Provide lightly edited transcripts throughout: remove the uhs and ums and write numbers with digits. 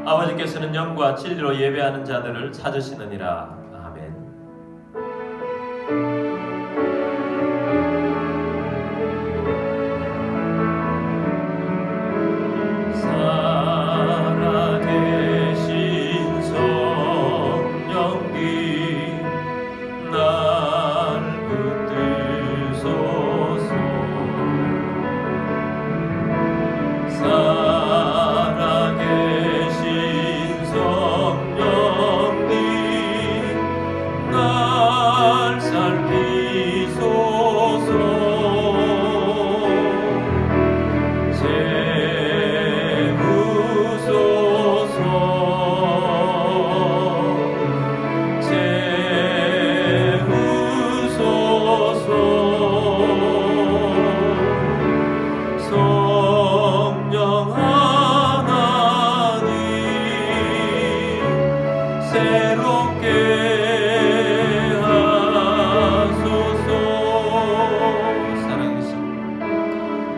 아버지께서는 영과 진리로 예배하는 자들을 찾으시느니라. 아멘. 살아계신 성령님 날 붙드소서. 살아계신 성령님 날 살피소서. 성령 하나님 새롭게 하소서.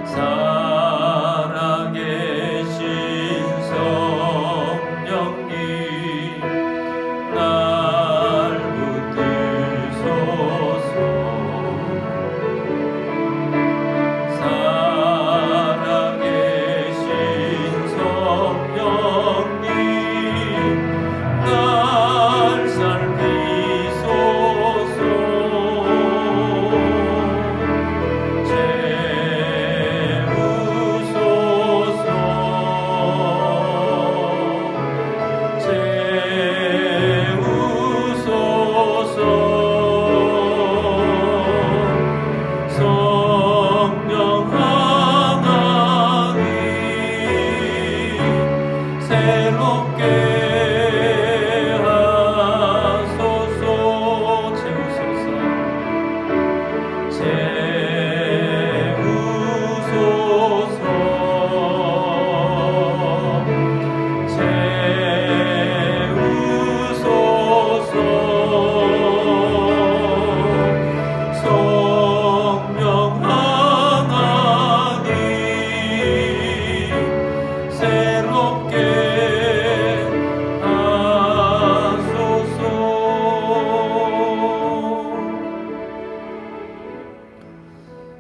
살아계신 성령님 날 붙드소서. 살아계신 성령님 날 살피소서. 채우소서. 성령 하나님 새롭게 하소서. 채우소서. 성령 하나님 새롭게 하소서.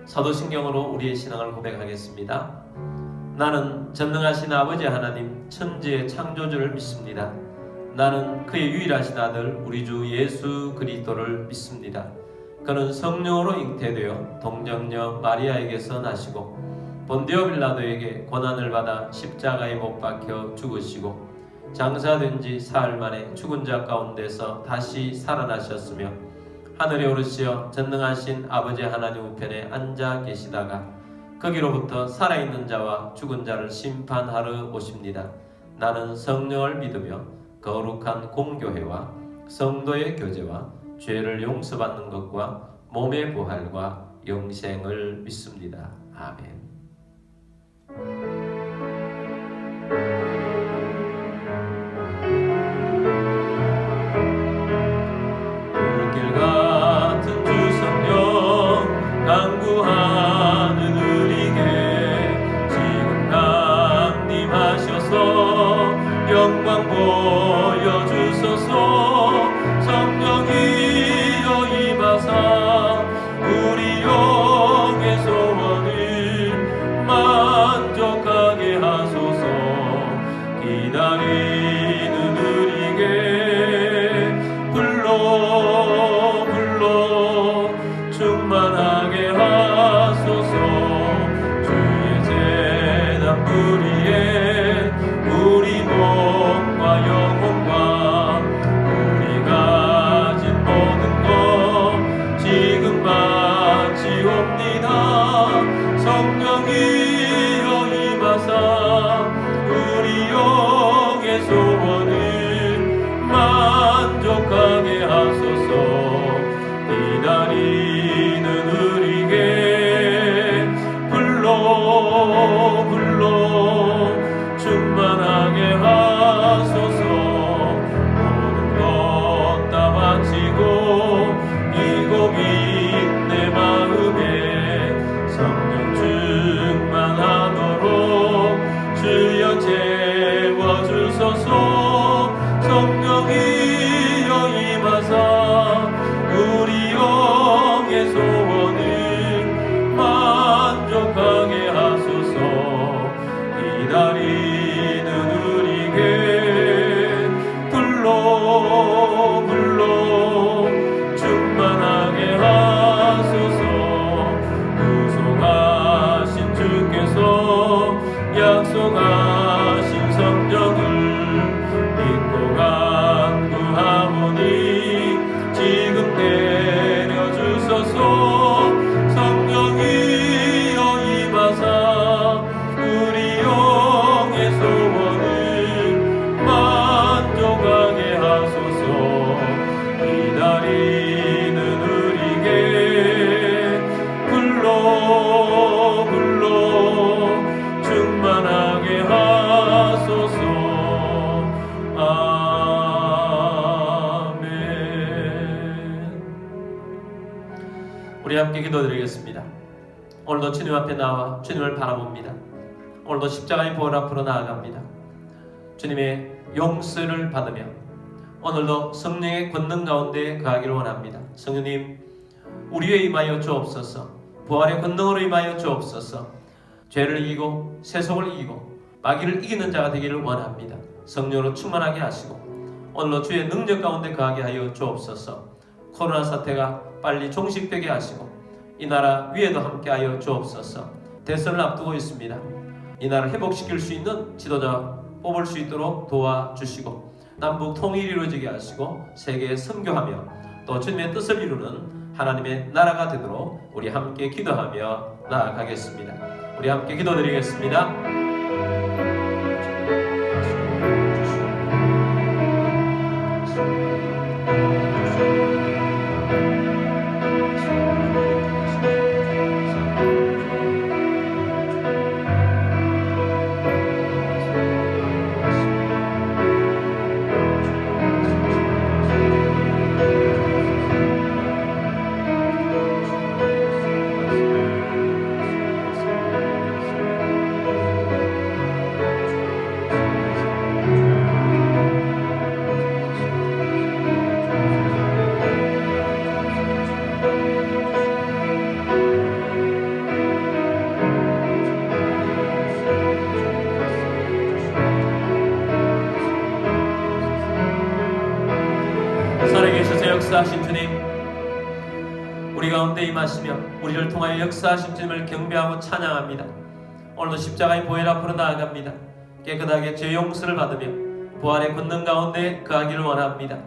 사도신경으로 우리의 신앙을 고백하겠습니다. 나는 전능하신 아버지 하나님 천지의 창조주를 믿습니다. 나는 그의 유일하신 아들 우리 주 예수 그리스도를 믿습니다. 그는 성령으로 잉태되어 동정녀 마리아에게서 나시고 본디오 빌라도에게 고난을 받아 십자가에 못 박혀 죽으시고 장사된 지 사흘 만에 죽은 자 가운데서 다시 살아나셨으며 하늘에 오르시어 전능하신 아버지 하나님 우편에 앉아 계시다가 거기로부터 살아있는 자와 죽은 자를 심판하러 오십니다. 나는 성령을 믿으며 거룩한 공교회와 성도의 교제와 죄를 용서받는 것과 몸의 부활과 영생을 믿습니다. 아멘. 불길 같은 주 성령 강구하는 우리에게 지금 강림하셔서 영광 보여주소서. 성령이여 임하사 우리 영의 소원을 만족하게 하소서. 함께 기도드리겠습니다. 오늘도 주님 앞에 나와 주님을 바라봅니다. 오늘도 십자가의 보혈 앞으로 나아갑니다. 주님의 용서를 받으며 오늘도 성령의 권능 가운데 거하기를 원합니다. 성령님, 우리 위에 임하여 주옵소서. 부활의 권능으로 임하여 주옵소서. 죄를 이기고 세속을 이기고 마귀를 이기는 자가 되기를 원합니다. 성령으로 충만하게 하시고 오늘도 주의 능력 가운데 거하게 하여 주옵소서. 코로나 사태가 빨리 종식되게 하시고 이 나라 위에도 함께하여 주옵소서. 대선을 앞두고 있습니다. 이 나라를 회복시킬 수 있는 지도자 뽑을 수 있도록 도와주시고 남북 통일이 이루어지게 하시고 세계에 선교하며 또 주님의 뜻을 이루는 하나님의 나라가 되도록 우리 함께 기도하며 나아가겠습니다. 우리 함께 기도드리겠습니다. 살아계셔서 역사하신 주님, 우리 가운데 임하시며 우리를 통하여 역사하신 주님을 경배하고 찬양합니다. 오늘도 십자가의 보혈 앞으로 나아갑니다. 깨끗하게 죄 용서를 받으며 부활의 권능 가운데 거하기를 원합니다.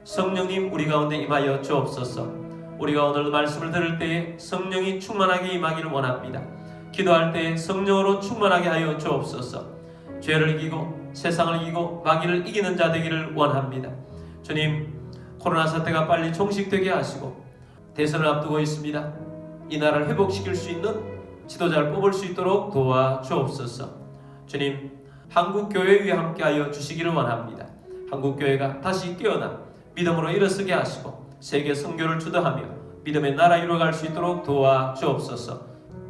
성령님, 우리 가운데 임하여 주옵소서. 우리가 오늘 말씀을 들을 때에 성령이 충만하게 임하기를 원합니다. 기도할 때에 성령으로 충만하게 하여 주옵소서. 죄를 이기고 세상을 이기고 마귀를 이기는 자 되기를 원합니다. 주님, 코로나 사태가 빨리 종식되게 하시고 대선을 앞두고 있습니다. 이 나라를 회복시킬 수 있는 지도자를 뽑을 수 있도록 도와주옵소서. 주님, 한국교회 위에 함께하여 주시기를 원합니다. 한국교회가 다시 깨어나 믿음으로 일어서게 하시고 세계 선교를 주도하며 믿음의 나라 이루어갈 수 있도록 도와주옵소서.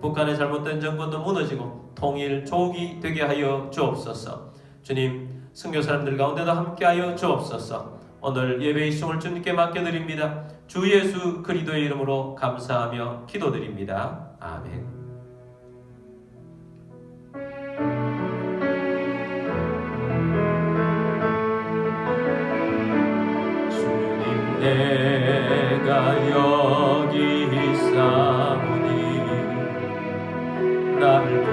북한의 잘못된 정권도 무너지고 통일 조국이 되게 하여 주옵소서. 주님, 선교사람들 가운데도 함께하여 주옵소서. 오늘 예배의 시종을 주님께 맡겨드립니다. 주 예수 그리스도의 이름으로 감사하며 기도드립니다. 아멘. 주님, 내가 여기 있사오니 나를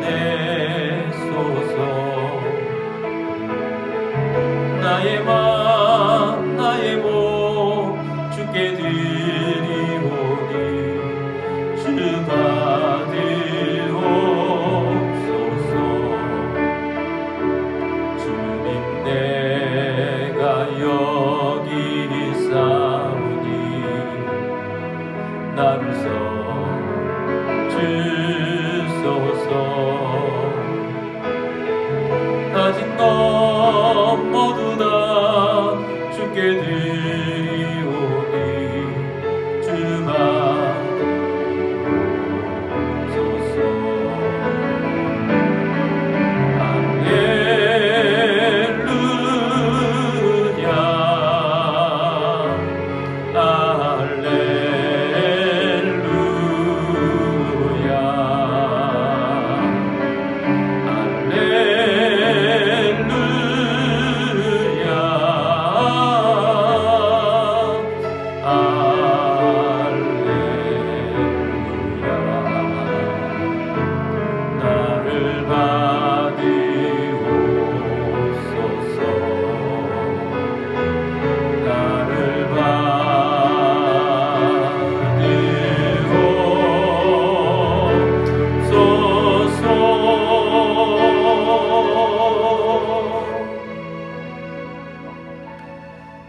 보내소서. 나의 맘 나의 몸 주께 드리오니 주 받으옵소서. 주님, 내가 여기 있사오니 나를 써 주소서. 가진 것 모두 다 주께 드리오니 주 받으옵소서. 할렐루야 할렐루야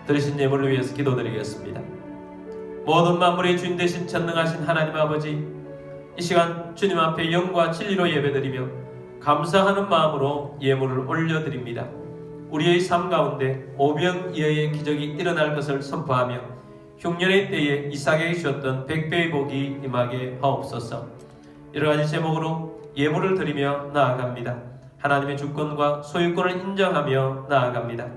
들으신 예물을 위해서 기도드리겠습니다. 모든 만물의 주인 되신 전능하신 하나님 아버지, 이 시간 주님 앞에 영과 진리로 예배드리며 감사하는 마음으로 예물을 올려드립니다. 우리의 삶 가운데 오병이어의 기적이 일어날 것을 선포하며 흉년의 때에 이삭에게 주셨던 100배의 복이 임하게 하옵소서. 여러가지 제목으로 예물을 드리며 나아갑니다. 하나님의 주권과 소유권을 인정하며 나아갑니다.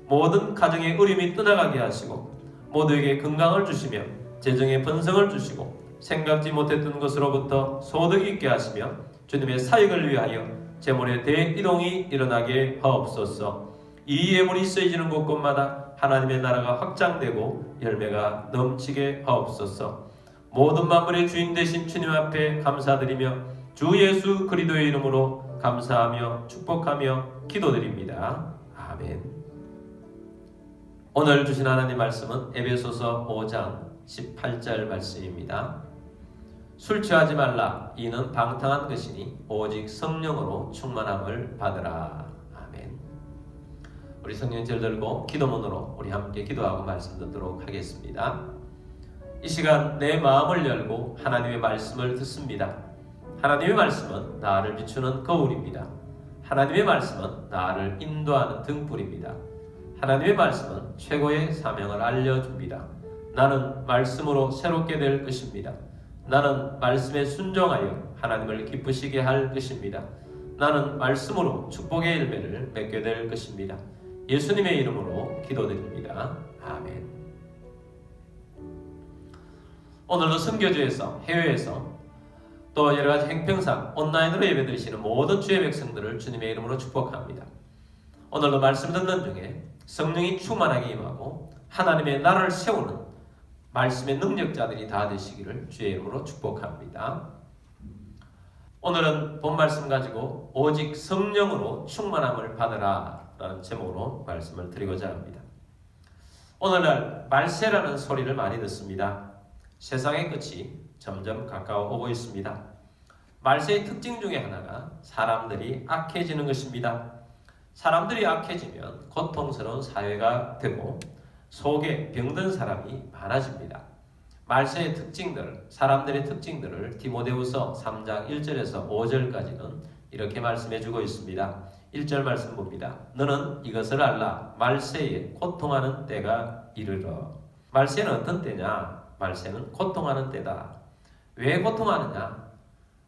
모든 가정의 어려움이 떠나가게 하시고 모두에게 건강을 주시며 재정의 번성을 주시고 생각지 못했던 것으로부터 소득이 있게 하시며 주님의 사역을 위하여 재물의 대이동이 일어나게 하옵소서. 이 예물이 쓰여지는 곳곳마다 하나님의 나라가 확장되고 열매가 넘치게 하옵소서. 모든 만물의 주인 되신 주님 앞에 감사드리며 주 예수 그리스도의 이름으로 감사하며 축복하며 기도드립니다. 아멘. 오늘 주신 하나님 말씀은 에베소서 5장 18절 말씀입니다. 술 취하지 말라. 이는 방탕한 것이니 오직 성령으로 충만함을 받으라. 아멘. 우리 성령절 들고 기도문으로 우리 함께 기도하고 말씀 듣도록 하겠습니다. 이 시간 내 마음을 열고 하나님의 말씀을 듣습니다. 하나님의 말씀은 나를 비추는 거울입니다. 하나님의 말씀은 나를 인도하는 등불입니다. 하나님의 말씀은 최고의 사명을 알려줍니다. 나는 말씀으로 새롭게 될 것입니다. 나는 말씀에 순종하여 하나님을 기쁘시게 할 것입니다. 나는 말씀으로 축복의 열매를 맺게 될 것입니다. 예수님의 이름으로 기도드립니다. 아멘. 오늘도 선교지에서, 해외에서 또 여러가지 행평상 온라인으로 예배드리시는 모든 주의 백성들을 주님의 이름으로 축복합니다. 오늘도 말씀 듣는 중에 성령이 충만하게 임하고 하나님의 나라를 세우는 말씀의 능력자들이 다 되시기를 주의 이름으로 축복합니다. 오늘은 본 말씀 가지고 오직 성령으로 충만함을 받으라 라는 제목으로 말씀을 드리고자 합니다. 오늘날 말세라는 소리를 많이 듣습니다. 세상의 끝이 점점 가까워 오고 있습니다. 말세의 특징 중에 하나가 사람들이 악해지는 것입니다. 사람들이 악해지면 고통스러운 사회가 되고 속에 병든 사람이 많아집니다. 말세의 특징들, 사람들의 특징들을 디모데후서 3장 1절에서 5절까지는 이렇게 말씀해주고 있습니다. 1절 말씀 봅니다. 너는 이것을 알라. 말세에 고통하는 때가 이르러. 말세는 어떤 때냐? 말세는 고통하는 때다. 왜 고통하느냐?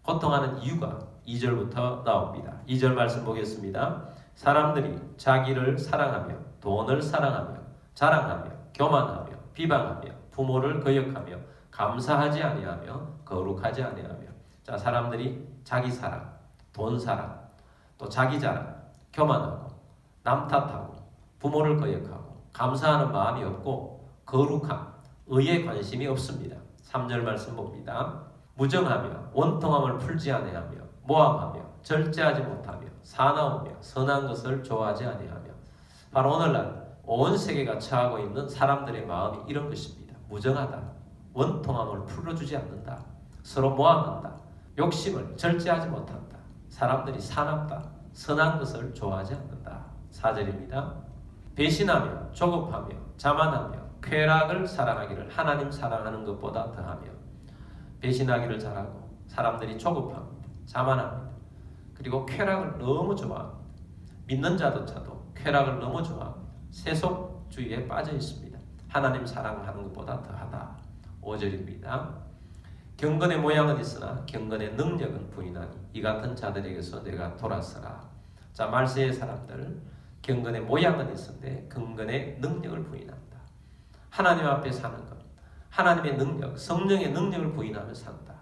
고통하는 이유가 2절부터 나옵니다. 2절 말씀 보겠습니다. 사람들이 자기를 사랑하며 돈을 사랑하며 자랑하며 교만하며 비방하며 부모를 거역하며 감사하지 아니하며 거룩하지 아니하며. 자, 사람들이 자기 사랑, 돈 사랑, 또 자기 자랑, 교만하고 남 탓하고 부모를 거역하고 감사하는 마음이 없고 거룩함, 의에 관심이 없습니다. 3절 말씀 봅니다. 무정하며 원통함을 풀지 아니하며 모함하며 절제하지 못하며 사나우며 선한 것을 좋아하지 아니하며. 바로 오늘날 온 세계가 처하고 있는 사람들의 마음이 이런 것입니다. 무정하다, 원통함을 풀어주지 않는다, 서로 모함한다, 욕심을 절제하지 못한다, 사람들이 사납다, 선한 것을 좋아하지 않는다. 4절입니다. 배신하며 조급하며 자만하며 쾌락을 사랑하기를 하나님 사랑하는 것보다 더하며. 배신하기를 잘하고 사람들이 조급합니다. 자만합니다. 그리고 쾌락을 너무 좋아합니다. 믿는 자조차도 쾌락을 너무 좋아합니다. 세속주의에 빠져 있습니다. 하나님 사랑하는 것보다 더하다. 5절입니다. 경건의 모양은 있으나 경건의 능력은 부인하니 이 같은 자들에게서 내가 돌아서라. 자, 말세의 사람들 경건의 모양은 있는데 경건의 능력을 부인한다. 하나님 앞에 사는 것, 하나님의 능력, 성령의 능력을 부인하며 산다.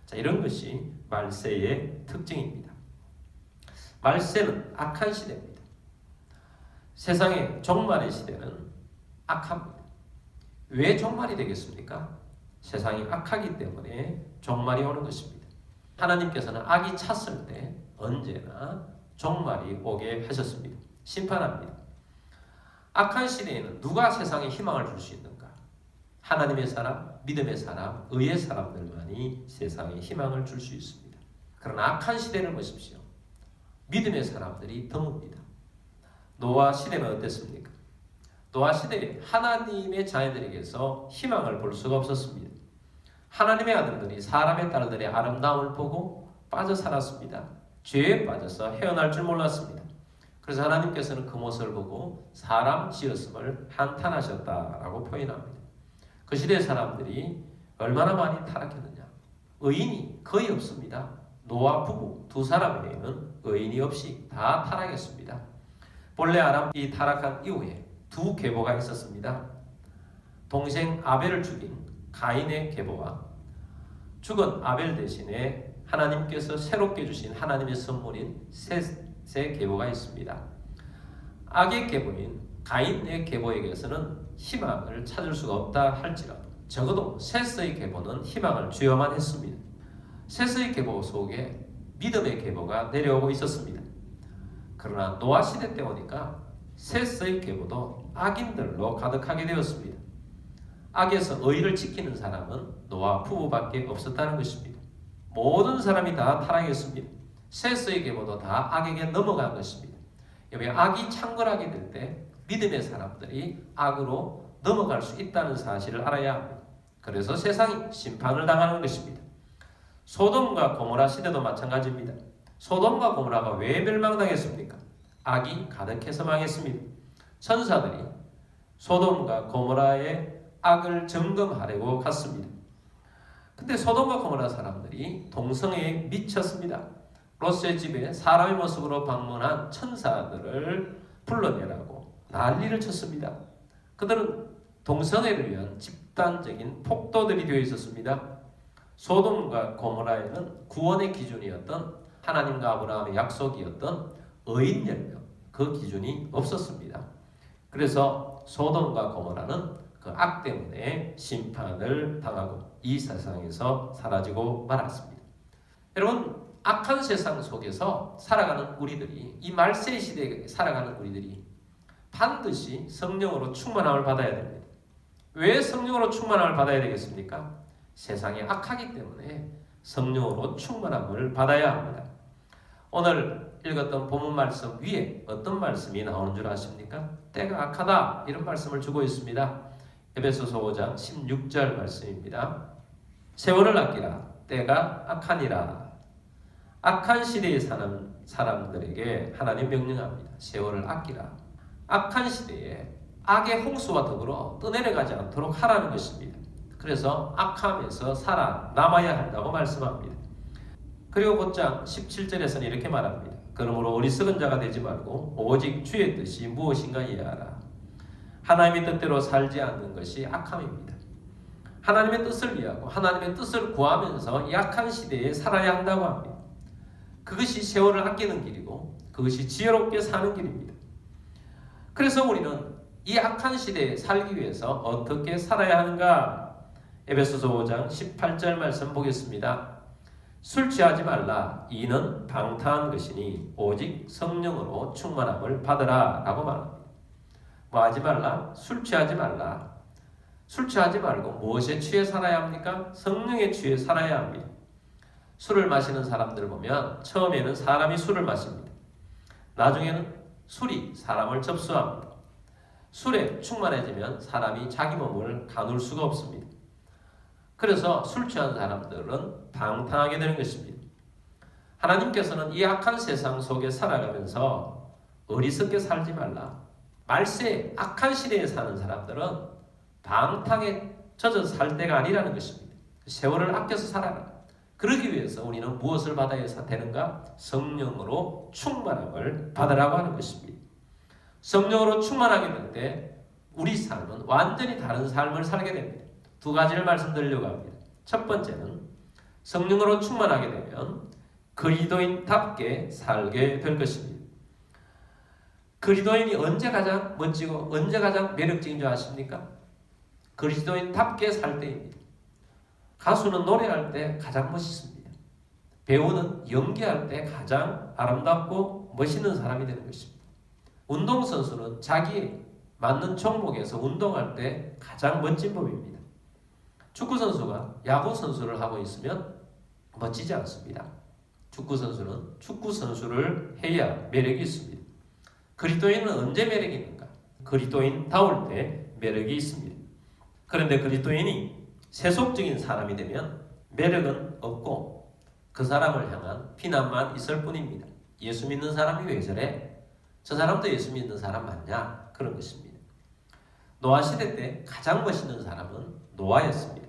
자, 이런 것이 말세의 특징입니다. 말세는 악한 시대입니다. 세상의 종말의 시대는 악합니다. 왜 종말이 되겠습니까? 세상이 악하기 때문에 종말이 오는 것입니다. 하나님께서는 악이 찼을 때 언제나 종말이 오게 하셨습니다. 심판합니다. 악한 시대에는 누가 세상에 희망을 줄 수 있는가? 하나님의 사람, 믿음의 사람, 의의 사람들만이 세상에 희망을 줄 수 있습니다. 그러나 악한 시대를 보십시오. 믿음의 사람들이 드뭅니다. 노아 시대는 어땠습니까? 노아 시대에 하나님의 자녀들에게서 희망을 볼 수가 없었습니다. 하나님의 아들들이 사람의 딸들의 아름다움을 보고 빠져 살았습니다. 죄에 빠져서 헤어날 줄 몰랐습니다. 그래서 하나님께서는 그 모습을 보고 사람 지었음을 한탄하셨다라고 표현합니다. 그 시대 사람들이 얼마나 많이 타락했느냐. 의인이 거의 없습니다. 노아 부부 두 사람 외에는 의인이 없이 다 타락했습니다. 본래 아람이 타락한 이후에 두 계보가 있었습니다. 동생 아벨을 죽인 가인의 계보와 죽은 아벨 대신에 하나님께서 새롭게 주신 하나님의 선물인 셋의 계보가 있습니다. 악의 계보인 가인의 계보에게서는 희망을 찾을 수가 없다 할지라도 적어도 셋의 계보는 희망을 주여만 했습니다. 셋의 계보 속에 믿음의 계보가 내려오고 있었습니다. 그러나 노아 시대 때 오니까 셋의 계보도 악인들로 가득하게 되었습니다. 악에서 의를 지키는 사람은 노아 부부밖에 없었다는 것입니다. 모든 사람이 다 타락했습니다. 셋의 계보도 다 악에게 넘어간 것입니다. 여기 악이 창궐하게 될 때 믿음의 사람들이 악으로 넘어갈 수 있다는 사실을 알아야 합니다. 그래서 세상이 심판을 당하는 것입니다. 소돔과 고모라 시대도 마찬가지입니다. 소돔과 고모라가 왜 멸망당했습니까? 악이 가득해서 망했습니다. 천사들이 소돔과 고모라의 악을 점검하려고 갔습니다. 근데 소돔과 고모라 사람들이 동성애에 미쳤습니다. 롯의 집에 사람의 모습으로 방문한 천사들을 불러내라고 난리를 쳤습니다. 그들은 동성애를 위한 집단적인 폭도들이 되어 있었습니다. 소돔과 고모라에는 구원의 기준이었던 하나님과 아브라함의 약속이었던 의인 10명, 그 기준이 없었습니다. 그래서 소돔과 고모라는 그 악 때문에 심판을 당하고 이 세상에서 사라지고 말았습니다. 여러분, 악한 세상 속에서 살아가는 우리들이, 이 말세 시대에 살아가는 우리들이 반드시 성령으로 충만함을 받아야 됩니다. 왜 성령으로 충만함을 받아야 되겠습니까? 세상이 악하기 때문에 성령으로 충만함을 받아야 합니다. 오늘 읽었던 본문 말씀 위에 어떤 말씀이 나오는 줄 아십니까? 때가 악하다, 이런 말씀을 주고 있습니다. 에베소서 5장 16절 말씀입니다. 세월을 아끼라, 때가 악하니라. 악한 시대에 사는 사람들에게 하나님 명령합니다. 세월을 아끼라. 악한 시대에 악의 홍수와 더불어 떠내려가지 않도록 하라는 것입니다. 그래서 악함에서 살아남아야 한다고 말씀합니다. 그리고 곧장 17절에서는 이렇게 말합니다. 그러므로 어리석은 자가 되지 말고 오직 주의 뜻이 무엇인가 이해하라. 하나님의 뜻대로 살지 않는 것이 악함입니다. 하나님의 뜻을 이해하고 하나님의 뜻을 구하면서 이 악한 시대에 살아야 한다고 합니다. 그것이 세월을 아끼는 길이고 그것이 지혜롭게 사는 길입니다. 그래서 우리는 이 악한 시대에 살기 위해서 어떻게 살아야 하는가? 에베소서 5장 18절 말씀 보겠습니다. 술 취하지 말라. 이는 방탕한 것이니 오직 성령으로 충만함을 받으라 라고 말합니다. 뭐 하지 말라? 술 취하지 말라. 술 취하지 말고 무엇에 취해 살아야 합니까? 성령에 취해 살아야 합니다. 술을 마시는 사람들 보면 처음에는 사람이 술을 마십니다. 나중에는 술이 사람을 접수합니다. 술에 충만해지면 사람이 자기 몸을 가눌 수가 없습니다. 그래서 술 취한 사람들은 방탕하게 되는 것입니다. 하나님께서는 이 악한 세상 속에 살아가면서 어리석게 살지 말라. 말세 악한 시대에 사는 사람들은 방탕에 젖어 살 때가 아니라는 것입니다. 세월을 아껴서 살아라. 그러기 위해서 우리는 무엇을 받아야 되는가? 성령으로 충만함을 받으라고 하는 것입니다. 성령으로 충만하게 될 때 우리 삶은 완전히 다른 삶을 살게 됩니다. 두 가지를 말씀드리려고 합니다. 첫 번째는 성령으로 충만하게 되면 그리스도인답게 살게 될 것입니다. 그리스도인이 언제 가장 멋지고 언제 가장 매력적인 줄 아십니까? 그리스도인답게 살 때입니다. 가수는 노래할 때 가장 멋있습니다. 배우는 연기할 때 가장 아름답고 멋있는 사람이 되는 것입니다. 운동선수는 자기에 맞는 종목에서 운동할 때 가장 멋진 법입니다. 축구선수가 야구선수를 하고 있으면 멋지지 않습니다. 축구선수는 축구선수를 해야 매력이 있습니다. 그리스도인은 언제 매력이 있는가? 그리스도인다울 때 매력이 있습니다. 그런데 그리스도인이 세속적인 사람이 되면 매력은 없고 그 사람을 향한 비난만 있을 뿐입니다. 예수 믿는 사람이 왜 저래? 저 사람도 예수 믿는 사람 맞냐? 그런 것입니다. 노아 시대 때 가장 멋있는 사람은 노아였습니다.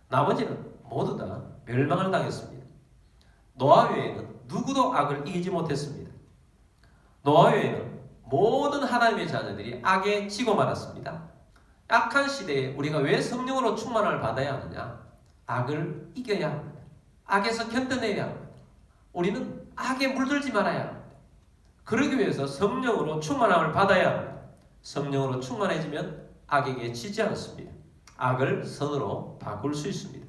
나머지는 모두 다 멸망을 당했습니다. 노아 외에는 누구도 악을 이기지 못했습니다. 노아 외에는 모든 하나님의 자녀들이 악에 지고 말았습니다. 악한 시대에 우리가 왜 성령으로 충만함을 받아야 하느냐? 악을 이겨야 합니다. 악에서 견뎌내야 합니다. 우리는 악에 물들지 말아야 합니다. 그러기 위해서 성령으로 충만함을 받아야 합니다. 성령으로 충만해지면 악에게 지지 않습니다. 악을 선으로 바꿀 수 있습니다.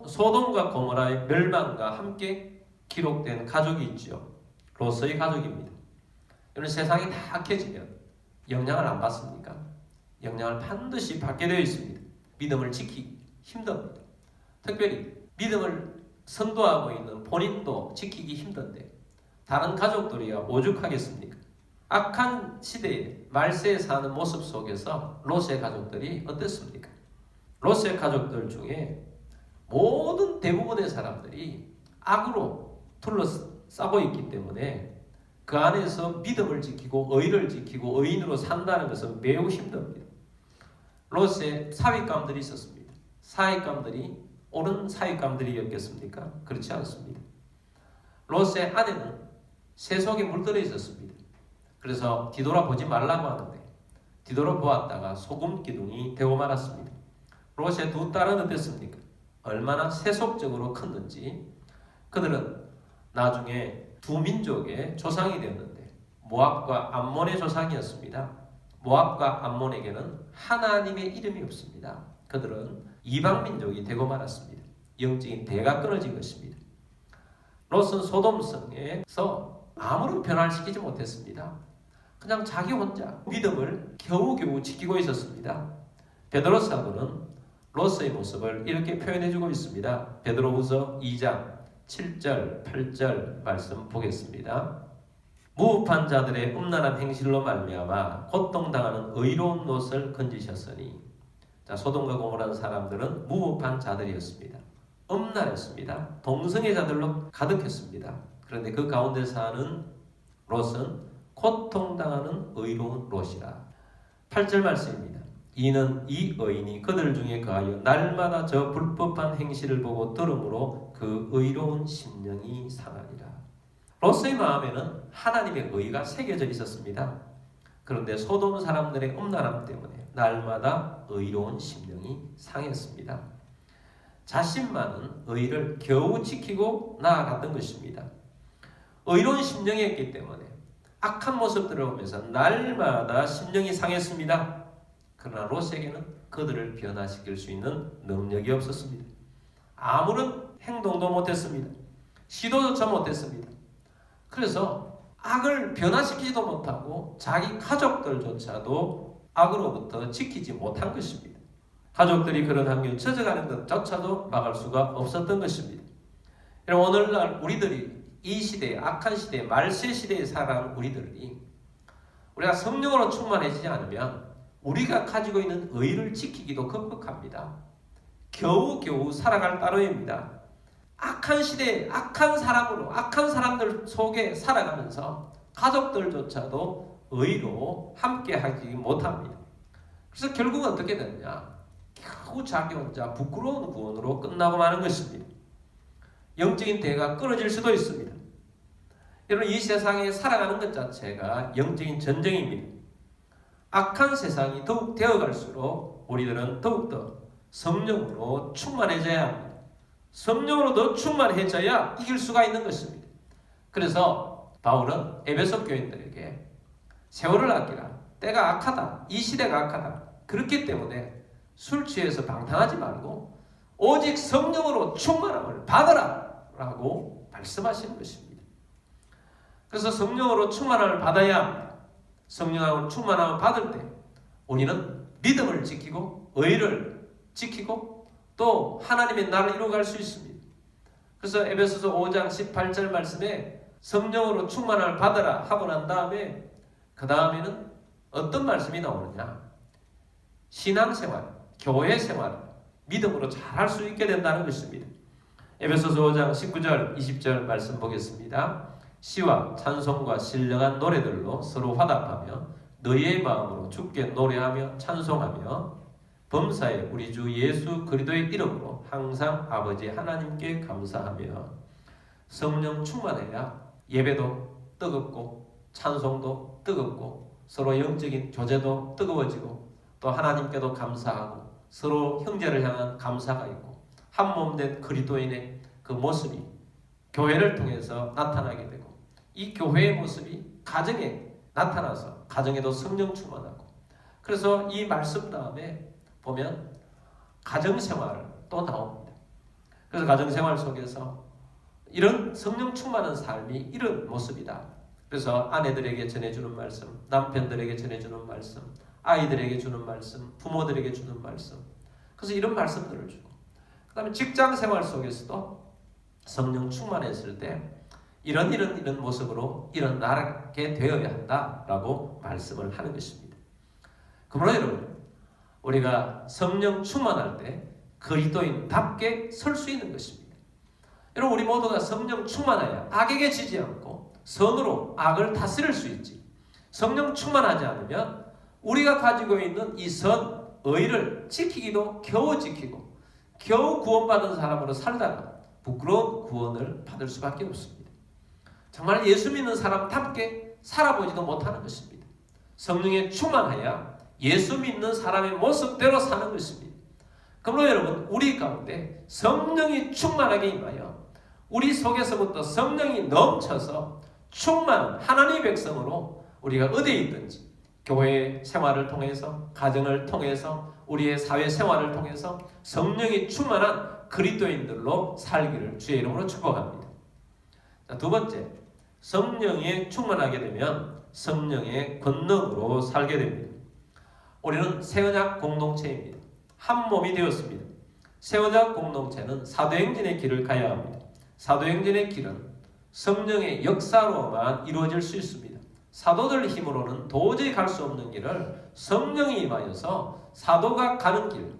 소돔과 고모라의 멸망과 함께 기록된 가족이 있죠. 롯의 가족입니다. 이런 세상이 다 악해지면 영향을 안 받습니까? 영향을 반드시 받게 되어 있습니다. 믿음을 지키기 힘듭니다. 특별히 믿음을 선도하고 있는 본인도 지키기 힘든데 다른 가족들이야 오죽하겠습니까? 악한 시대에 말세에 사는 모습 속에서 롯의 가족들이 어땠습니까? 롯의 가족들 중에 모든 대부분의 사람들이 악으로 둘러싸고 있기 때문에 그 안에서 믿음을 지키고 의를 지키고 의인으로 산다는 것은 매우 힘듭니다. 롯의 사윗감들이 있었습니다. 사윗감들이 옳은 사윗감들이었겠습니까? 그렇지 않습니다. 롯의 아내는 세속에 물들어 있었습니다. 그래서 뒤돌아보지 말라고 하는데 뒤돌아보았다가 소금 기둥이 되고 말았습니다. 롯의 두 딸은 어땠습니까? 얼마나 세속적으로 컸는지 그들은 나중에 두 민족의 조상이 되었는데 모압과 암몬의 조상이었습니다. 모압과 암몬에게는 하나님의 이름이 없습니다. 그들은 이방 민족이 되고 말았습니다. 영적인 대가 끊어진 것입니다. 롯은 소돔성에서 아무런 변화를 시키지 못했습니다. 그냥 자기 혼자 믿음을 겨우겨우 지키고 있었습니다. 베드로 사도는 롯의 모습을 이렇게 표현해주고 있습니다. 베드로후서 2장 7절 8절 말씀 보겠습니다. 무법한 자들의 음란한 행실로 말미암아 고통당하는 의로운 롯을 건지셨으니, 자, 소돔과 고모라는 사람들은 무법한 자들이었습니다. 음란했습니다. 동성애 자들로 가득했습니다. 그런데 그 가운데 사는 롯은 고통당하는 의로운 롯이라. 8절 말씀입니다. 이는 이 의인이 그들 중에 거하여 날마다 저 불법한 행실을 보고 들음으로 그 의로운 심령이 상하니라. 롯의 마음에는 하나님의 의가 새겨져 있었습니다. 그런데 소돔 사람들의 음란함 때문에 날마다 의로운 심령이 상했습니다. 자신만은 의를 겨우 지키고 나아갔던 것입니다. 의로운 심령이었기 때문에 악한 모습들을 보면서 날마다 심령이 상했습니다. 그러나 롯에게는 그들을 변화시킬 수 있는 능력이 없었습니다. 아무런 행동도 못했습니다. 시도조차 못했습니다. 그래서 악을 변화시키지도 못하고 자기 가족들조차도 악으로부터 지키지 못한 것입니다. 가족들이 그런 환경에 젖어가는 것조차도 막을 수가 없었던 것입니다. 여러분, 오늘날 우리들이 이 시대에, 악한 시대에, 말세 시대에 살아가는 우리들이 우리가 성령으로 충만해지지 않으면 우리가 가지고 있는 의를 지키기도 급급합니다. 겨우겨우 살아갈 따름입니다. 악한 시대에 악한 사람으로, 악한 사람들 속에 살아가면서 가족들조차도 의로 함께하지 못합니다. 그래서 결국은 어떻게 되느냐? 겨우 자기 혼자 부끄러운 구원으로 끝나고 마는 것입니다. 영적인 대가 끊어질 수도 있습니다. 여러분, 이 세상에 살아가는 것 자체가 영적인 전쟁입니다. 악한 세상이 더욱 되어갈수록 우리들은 더욱더 성령으로 충만해져야 합니다. 성령으로 더 충만해져야 이길 수가 있는 것입니다. 그래서 바울은 에베소 교인들에게 세월을 아끼라. 때가 악하다. 이 시대가 악하다. 그렇기 때문에 술 취해서 방탕하지 말고 오직 성령으로 충만함을 받으라 라고 말씀하시는 것입니다. 그래서 성령으로 충만함을 받아야 합니다. 성령으로 충만함을 받을 때 우리는 믿음을 지키고 의를 지키고 또 하나님의 나라를 이루어갈 수 있습니다. 그래서 에베소서 5장 18절 말씀에 성령으로 충만함을 받으라 하고 난 다음에 그 다음에는 어떤 말씀이 나오느냐? 신앙생활, 교회생활, 믿음으로 잘할 수 있게 된다는 것입니다. 에베소서 5장 19절 20절 말씀 보겠습니다. 시와 찬송과 신령한 노래들로 서로 화답하며 너희의 마음으로 주께 노래하며 찬송하며 범사에 우리 주 예수 그리스도의 이름으로 항상 아버지 하나님께 감사하며 성령 충만해야 예배도 뜨겁고 찬송도 뜨겁고 서로 영적인 교제도 뜨거워지고 또 하나님께도 감사하고 서로 형제를 향한 감사가 있고 한 몸 된 그리스도인의 그 모습이 교회를 통해서 나타나게 되고 이 교회의 모습이 가정에 나타나서 가정에도 성령 충만하고 그래서 이 말씀 다음에 보면 가정생활도 나옵니다. 그래서 가정생활 속에서 이런 성령 충만한 삶이 이런 모습이다. 그래서 아내들에게 전해주는 말씀, 남편들에게 전해주는 말씀, 아이들에게 주는 말씀, 부모들에게 주는 말씀. 그래서 이런 말씀들을 주고 그 다음에 직장생활 속에서도 성령 충만했을 때 이런 모습으로 일어나게 되어야 한다라고 말씀을 하는 것입니다. 그러므로 여러분 우리가 성령 충만할 때 그리스도인답게 설 수 있는 것입니다. 여러분 우리 모두가 성령 충만하여 악에게 지지 않고 선으로 악을 다스릴 수 있지. 성령 충만하지 않으면 우리가 가지고 있는 이 선, 의를 지키기도 겨우 지키고 겨우 구원받은 사람으로 살다가 부끄러운 구원을 받을 수밖에 없습니다. 정말 예수 믿는 사람답게 살아보지도 못하는 것입니다. 성령에 충만하여 예수 믿는 사람의 모습대로 사는 것입니다. 그러므로 여러분 우리 가운데 성령이 충만하게 임하여 우리 속에서부터 성령이 넘쳐서 충만한 하나님의 백성으로 우리가 어디에 있든지 교회 생활을 통해서 가정을 통해서 우리의 사회 생활을 통해서 성령이 충만한 그리스도인들로 살기를 주의 이름으로 축복합니다. 자, 두 번째, 성령에 충만하게 되면 성령의 권능으로 살게 됩니다. 우리는 새언약 공동체입니다. 한 몸이 되었습니다. 새언약 공동체는 사도행전의 길을 가야 합니다. 사도행전의 길은 성령의 역사로만 이루어질 수 있습니다. 사도들 힘으로는 도저히 갈 수 없는 길을 성령이 임하여서 사도가 가는 길,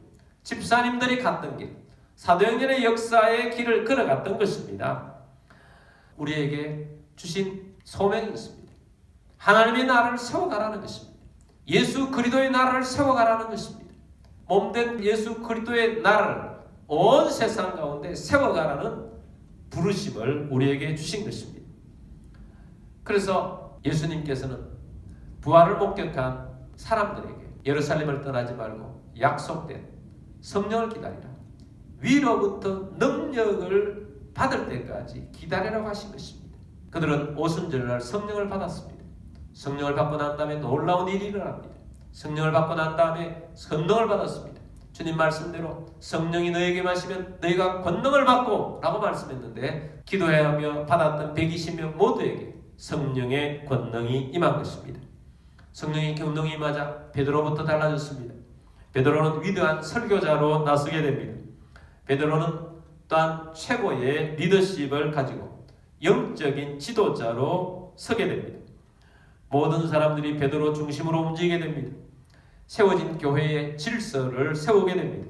집사님들이 갔던 길, 사도행전의 역사의 길을 걸어갔던 것입니다. 우리에게 주신 소명이 있습니다. 하나님의 나라를 세워가라는 것입니다. 예수 그리스도의 나라를 세워가라는 것입니다. 몸된 예수 그리스도의 나라를 온 세상 가운데 세워가라는 부르심을 우리에게 주신 것입니다. 그래서 예수님께서는 부활을 목격한 사람들에게 예루살렘을 떠나지 말고 약속된 성령을 기다리라. 위로부터 능력을 받을 때까지 기다리라고 하신 것입니다. 그들은 오순절날 성령을 받았습니다. 성령을 받고 난 다음에 놀라운 일이 일어납니다. 성령을 받고 난 다음에 권능을 받았습니다. 주님 말씀대로 성령이 너에게 마시면 너희가 권능을 받고 라고 말씀했는데 기도하며 받았던 120명 모두에게 성령의 권능이 임한 것입니다. 성령의 권능이 임하자 베드로부터 달라졌습니다. 베드로는 위대한 설교자로 나서게 됩니다. 베드로는 또한 최고의 리더십을 가지고 영적인 지도자로 서게 됩니다. 모든 사람들이 베드로 중심으로 움직이게 됩니다. 세워진 교회의 질서를 세우게 됩니다.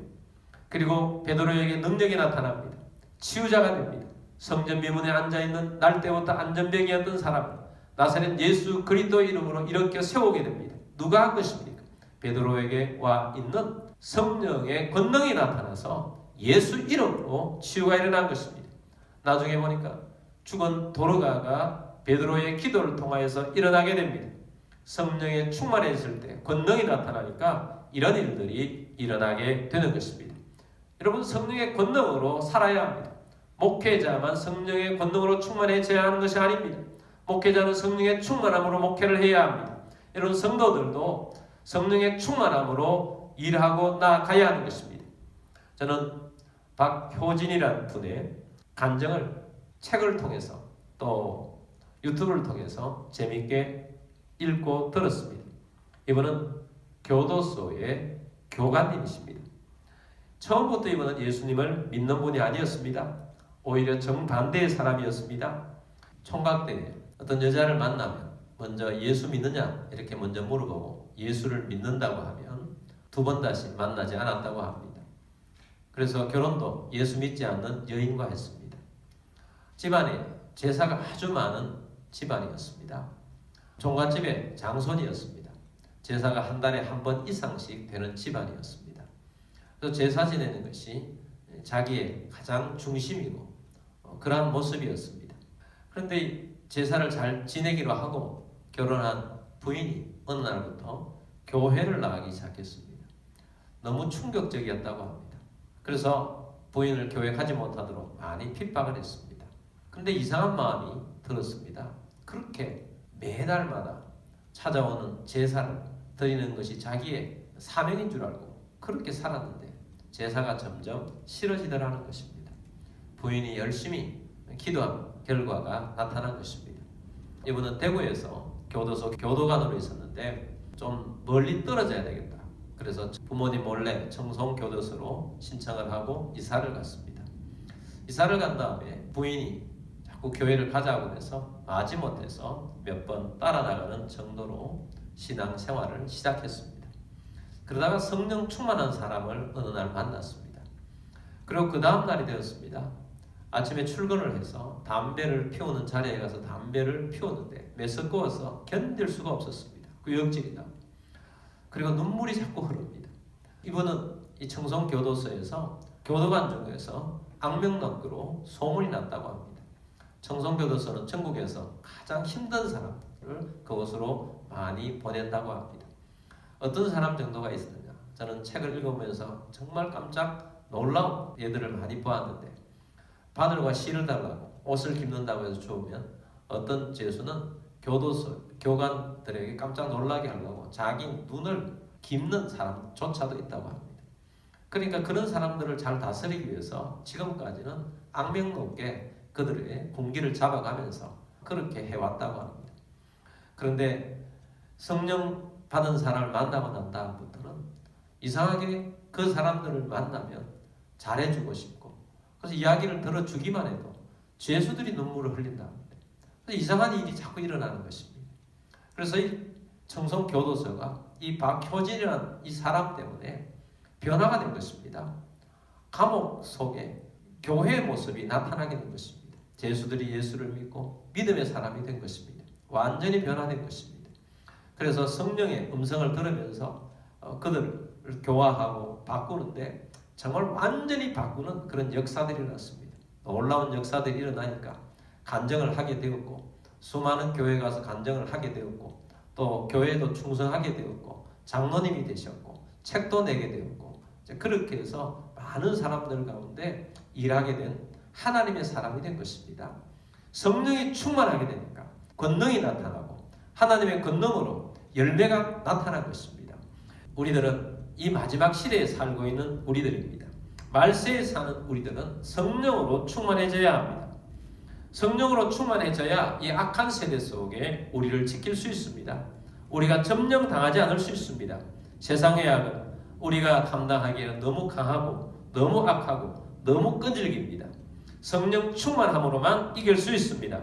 그리고 베드로에게 능력이 나타납니다. 치유자가 됩니다. 성전 미문에 앉아있는 날 때부터 안전병이었던 사람을 나사렛 예수 그리스도 이름으로 일으켜 세우게 됩니다. 누가 한 것입니까? 베드로에게 와 있는 성령의 권능이 나타나서 예수 이름으로 치유가 일어난 것입니다. 나중에 보니까 죽은 도르가가 베드로의 기도를 통하여서 일어나게 됩니다. 성령에 충만했을 때 권능이 나타나니까 이런 일들이 일어나게 되는 것입니다. 여러분 성령의 권능으로 살아야 합니다. 목회자만 성령의 권능으로 충만해져야 하는 것이 아닙니다. 목회자는 성령의 충만함으로 목회를 해야 합니다. 여러분 성도들도 성령의 충만함으로 일하고 나아가야 하는 것입니다. 저는 박효진이라는 분의 간증을 책을 통해서 또 유튜브를 통해서 재미있게 읽고 들었습니다. 이분은 교도소의 교관님이십니다. 처음부터 이분은 예수님을 믿는 분이 아니었습니다. 오히려 정반대의 사람이었습니다. 총각 때 어떤 여자를 만나면 먼저 예수 믿느냐 이렇게 먼저 물어보고 예수를 믿는다고 하면 두 번 다시 만나지 않았다고 합니다. 그래서 결혼도 예수 믿지 않는 여인과 했습니다. 집안에 제사가 아주 많은 집안이었습니다. 종갓집의 장손이었습니다. 제사가 한 달에 한 번 이상씩 되는 집안이었습니다. 그래서 제사 지내는 것이 자기의 가장 중심이고 그러한 모습이었습니다. 그런데 제사를 잘 지내기로 하고 결혼한 부인이 어느 날부터 교회를 나가기 시작했습니다. 너무 충격적이었다고 합니다. 그래서 부인을 교회 가지 못하도록 많이 핍박을 했습니다. 그런데 이상한 마음이 들었습니다. 그렇게 매달마다 찾아오는 제사를 드리는 것이 자기의 사명인 줄 알고 그렇게 살았는데 제사가 점점 싫어지더라는 것입니다. 부인이 열심히 기도한 결과가 나타난 것입니다. 이분은 대구에서 교도소 교도관으로 있었는데 좀 멀리 떨어져야 되겠다. 그래서 부모님 몰래 청송교도소로 신청을 하고 이사를 갔습니다. 이사를 간 다음에 부인이 자꾸 교회를 가자고 해서 마지못해서 몇 번 따라 나가는 정도로 신앙생활을 시작했습니다. 그러다가 성령 충만한 사람을 어느 날 만났습니다. 그리고 그 다음 날이 되었습니다. 아침에 출근을 해서 담배를 피우는 자리에 가서 담배를 피웠는데 메스꺼워서 견딜 수가 없었습니다. 구역질이다. 그리고 눈물이 자꾸 흐릅니다. 이분은 이 청송교도소에서 교도관 중에서 악명넘기로 소문이 났다고 합니다. 청송교도소는 전국에서 가장 힘든 사람들을 그곳으로 많이 보낸다고 합니다. 어떤 사람 정도가 있었느냐? 저는 책을 읽으면서 정말 깜짝 놀라운 예들을 많이 보았는데 바늘과 실을 달라고 옷을 깁는다고 해서 주우면 어떤 죄수는 교관들에게 깜짝 놀라게 하려고 자기 눈을 깁는 사람조차도 있다고 합니다. 그러니까 그런 사람들을 잘 다스리기 위해서 지금까지는 악명 높게 그들의 군기를 잡아가면서 그렇게 해왔다고 합니다. 그런데 성령 받은 사람을 만나고 난 다음부터는 이상하게 그 사람들을 만나면 잘해주고 싶고 그래서 이야기를 들어주기만 해도 죄수들이 눈물을 흘린답니다. 그래서 이상한 일이 자꾸 일어나는 것입니다. 그래서 이 청송교도소가 이 박효진이라는 이 사람 때문에 변화가 된 것입니다. 감옥 속에 교회의 모습이 나타나게 된 것입니다. 죄수들이 예수를 믿고 믿음의 사람이 된 것입니다. 완전히 변화된 것입니다. 그래서 성령의 음성을 들으면서 그들을 교화하고 바꾸는데 정말 완전히 바꾸는 그런 역사들이 일어났습니다. 놀라운 역사들이 일어나니까 간증을 하게 되었고 수많은 교회 가서 간증을 하게 되었고 또 교회도 충성하게 되었고 장로님이 되셨고 책도 내게 되었고 그렇게 해서 많은 사람들 가운데 일하게 된 하나님의 사람이 된 것입니다. 성령이 충만하게 되니까 권능이 나타나고 하나님의 권능으로 열매가 나타난 것입니다. 우리들은 이 마지막 시대에 살고 있는 우리들입니다. 말세에 사는 우리들은 성령으로 충만해져야 합니다. 성령으로 충만해져야 이 악한 세대 속에 우리를 지킬 수 있습니다. 우리가 점령당하지 않을 수 있습니다. 세상의 악은 우리가 감당하기에는 너무 강하고 너무 악하고 너무 끈질깁니다. 성령 충만함으로만 이길 수 있습니다.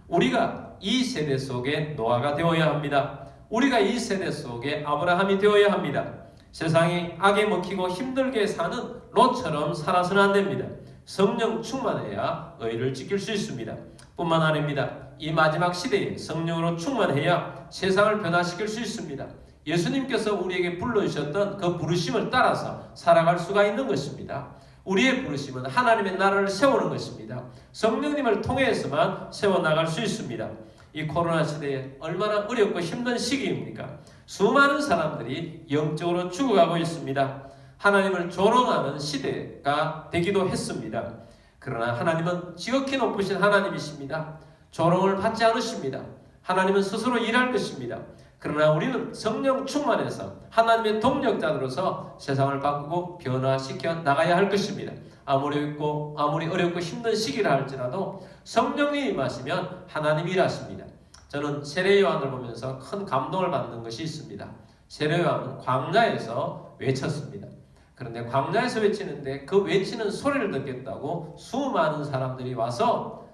우리가 이 세대 속에 노아가 되어야 합니다. 우리가 이 세대 속에 아브라함이 되어야 합니다. 세상이 악에 먹히고 힘들게 사는 롯처럼 살아서는 안 됩니다. 성령 충만해야 의를 지킬 수 있습니다. 뿐만 아닙니다. 이 마지막 시대에 성령으로 충만해야 세상을 변화시킬 수 있습니다. 예수님께서 우리에게 불러주셨던 그 부르심을 따라서 살아갈 수가 있는 것입니다. 우리의 부르심은 하나님의 나라를 세우는 것입니다. 성령님을 통해서만 세워나갈 수 있습니다. 이 코로나 시대에 얼마나 어렵고 힘든 시기입니까? 수많은 사람들이 영적으로 죽어가고 있습니다. 하나님을 조롱하는 시대가 되기도 했습니다. 그러나 하나님은 지극히 높으신 하나님이십니다. 조롱을 받지 않으십니다. 하나님은 스스로 일할 것입니다. 그러나 우리는 성령 충만해서 하나님의 동력자로서 세상을 바꾸고 변화시켜 나가야 할 것입니다. 아무리 어렵고 힘든 시기라 할지라도 성령님이 임하시면 하나님이 일하십니다. 저는 세례 요한을 보면서 큰 감동을 받는 것이 있습니다. 세례 요한은 광야에서 외쳤습니다. 그런데 광야에서 외치는데 그 외치는 소리를 듣겠다고 수많은 사람들이 와서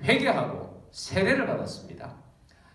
회개하고 세례를 받았습니다.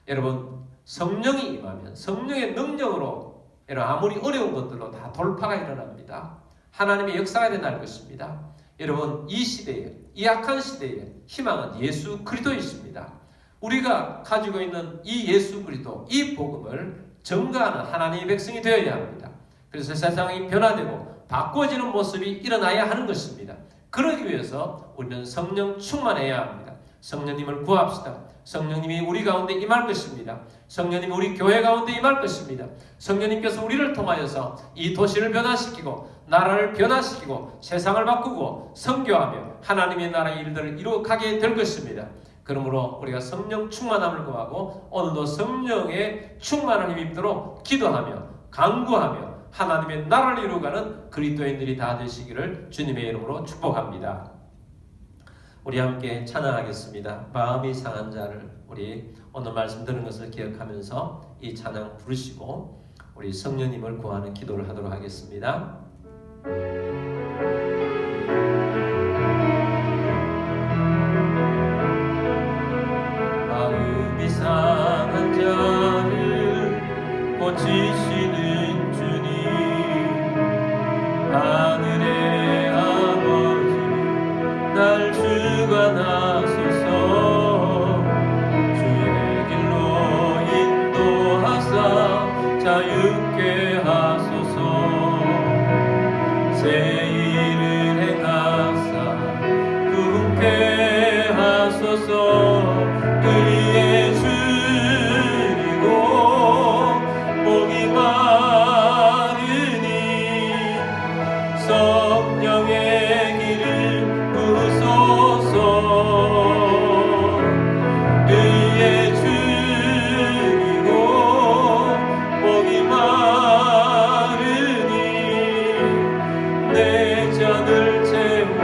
여러분, 성령이 임하면 성령의 능력으로 아무리 어려운 것들로 다 돌파가 일어납니다. 하나님의 역사가 일어날 것입니다. 여러분, 이 시대에, 이 악한 시대에 희망은 예수 그리스도이십니다. 우리가 가지고 있는 이 예수 그리스도, 이 복음을 전가하는 하나님의 백성이 되어야 합니다. 그래서 세상이 변화되고 바꿔지는 모습이 일어나야 하는 것입니다. 그러기 위해서 우리는 성령 충만해야 합니다. 성령님을 구합시다. 성령님이 우리 가운데 임할 것입니다. 성령님이 우리 교회 가운데 임할 것입니다. 성령님께서 우리를 통하여서 이 도시를 변화시키고 나라를 변화시키고 세상을 바꾸고 선교하며 하나님의 나라의 일들을 이루어가게 될 것입니다. 그러므로 우리가 성령 충만함을 구하고 오늘도 성령의 충만함을 입도록 기도하며 간구하며 하나님의 나라를 이루어가는 그리스도인들이 다 되시기를 주님의 이름으로 축복합니다. 우리 함께 찬양하겠습니다. 마음이 상한 자를, 우리 오늘 말씀 들은 것을 기억하면서 이 찬양 부르시고 우리 성령님을 구하는 기도를 하도록 하겠습니다. 마음이 상한 자를 고치시는 주님, 하늘의 아버지 날 주관하소서. 주의 길로 인도하사 자유케 하소서. 새 일을 행하사 부흥케 하소서. 의의 주이고 목이 마르니 성령의 길을 부소서. 의의 주이고 목이 마르니 내 잔을 채워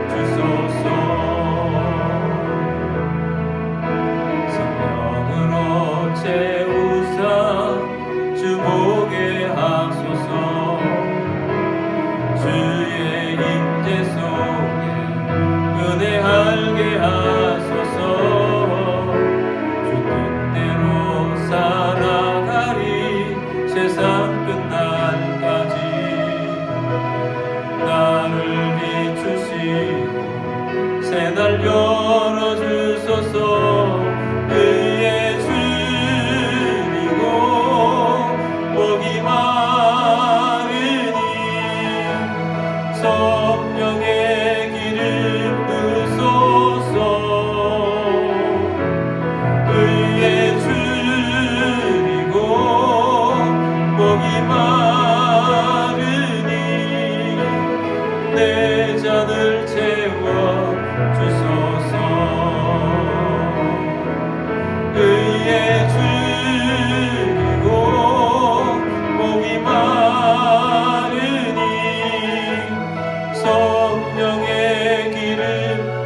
주소서. 성령으로 채우사 주보게 하소서. 주의 임재 속에 은혜 알게 하소서. 주 뜻대로 살아가리 세상 끝날까지. 나를 비추시고 새날 열어주소서. 의의 주이고 목이 마르니 성령의 길을 부소서. 의의 주이고 목이 마르니 내 잔을 채워 주소서. 의의 주이고 목이 마르니 성령의 길을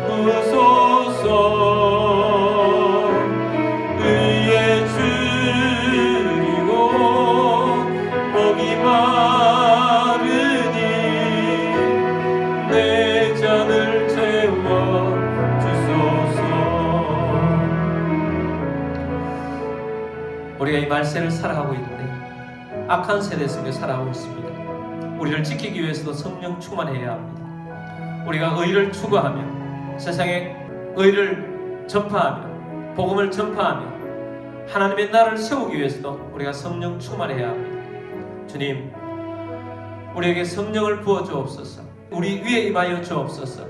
부소서. 의의 주이고 목이 마르니 내 잔을 채워 주소서. 우리가 이 말세를 살아가고 있는데 악한 세대 속에 살아가고 있습니다. 우리를 지키기 위해서도 성령 충만해야 합니다. 우리가 의를 추구하며 세상에 의를 전파하며 복음을 전파하며 하나님의 나라를 세우기 위해서도 우리가 성령 충만해야 합니다. 주님, 우리에게 성령을 부어 주옵소서. 우리 위에 임하여 주옵소서.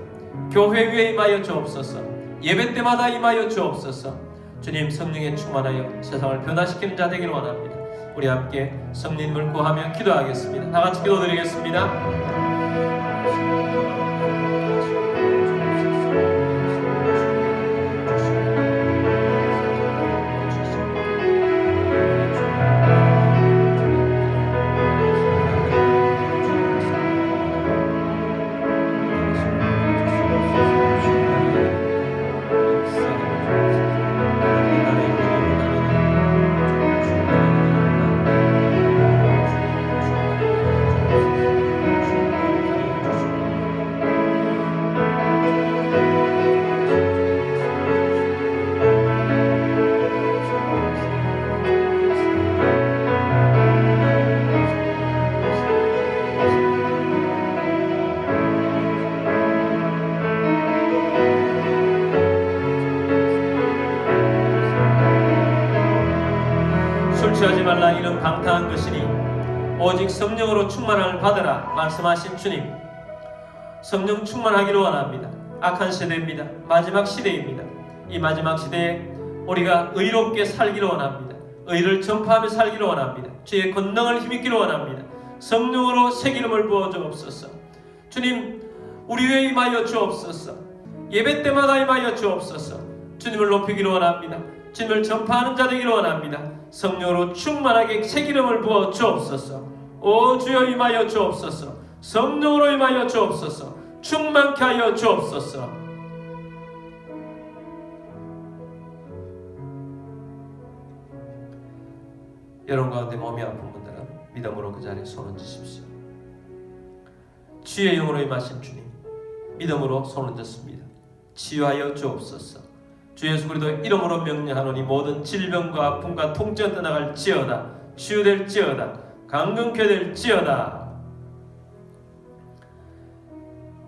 교회 위에 임하여 주옵소서. 예배 때마다 임하여 주옵소서. 주님, 성령에 충만하여 세상을 변화시키는 자 되기를 원합니다. 우리 함께 성령님을 구하며 기도하겠습니다. 다 같이 기도드리겠습니다. 술 취하지 말라 이는 방탕한 것이니 오직 성령으로 충만함을 받으라 말씀하신 주님, 성령 충만하기를 원합니다. 악한 세대입니다. 마지막 시대입니다. 이 마지막 시대에 우리가 의롭게 살기를 원합니다. 의를 전파하며 살기를 원합니다. 주의 권능을 힘입기를 원합니다. 성령으로 새기름을 부어 주옵소서. 주님, 우리 위에 임하여 주옵소서. 예배 때마다 임하여 주옵소서. 주님을 높이기를 원합니다. 주님을 전파하는 자 되기를 원합니다. 성령으로 충만하게 새기름을 부어 주옵소서. 오 주여 임하여 주옵소서. 성령으로 임하여 주옵소서. 충만케 하여 주옵소서. 여러분 가운데 몸이 아픈 분들은 믿음으로 그 자리에 손을 드십시오. 주의 영으로 임하신 주님, 믿음으로 손을 듭니다. 치유하여 주옵소서. 주 예수 그리스도의 이름으로 명령하노니 모든 질병과 아픔과 통증 떠나갈지어다. 치유될지어다. 강건케 될지어다.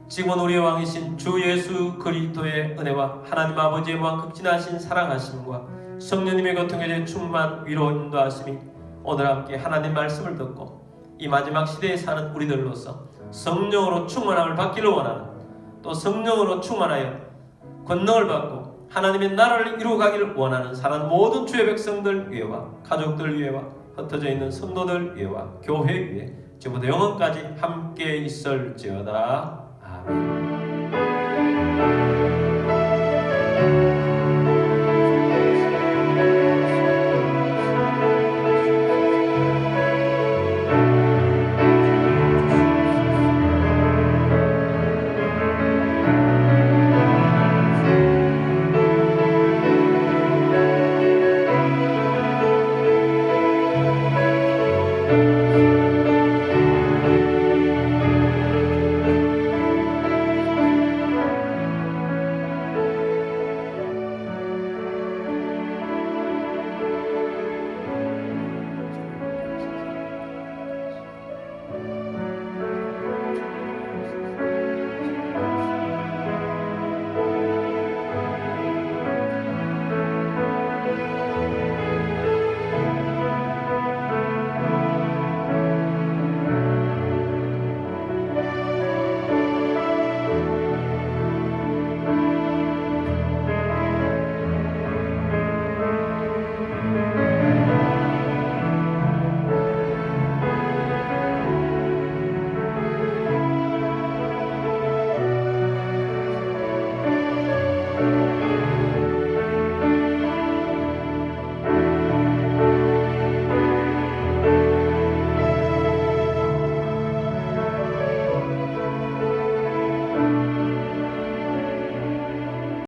지금은 우리의 왕이신 주 예수 그리스도의 은혜와 하나님 아버지의 무한 극진하신 사랑하심과 성령님의 고통에 충만 위로 인도하심이 오늘 함께 하나님 말씀을 듣고 이 마지막 시대에 사는 우리들로서 성령으로 충만함을 받기를 원하는, 또 성령으로 충만하여 권능을 받고 하나님의 나라를 이루어가기를 원하는 사는 모든 주의 백성들 위에와 가족들 위에와 흩어져 있는 성도들 위에와 교회 위에 지금부터 영원까지 함께 있을지어다. 아멘.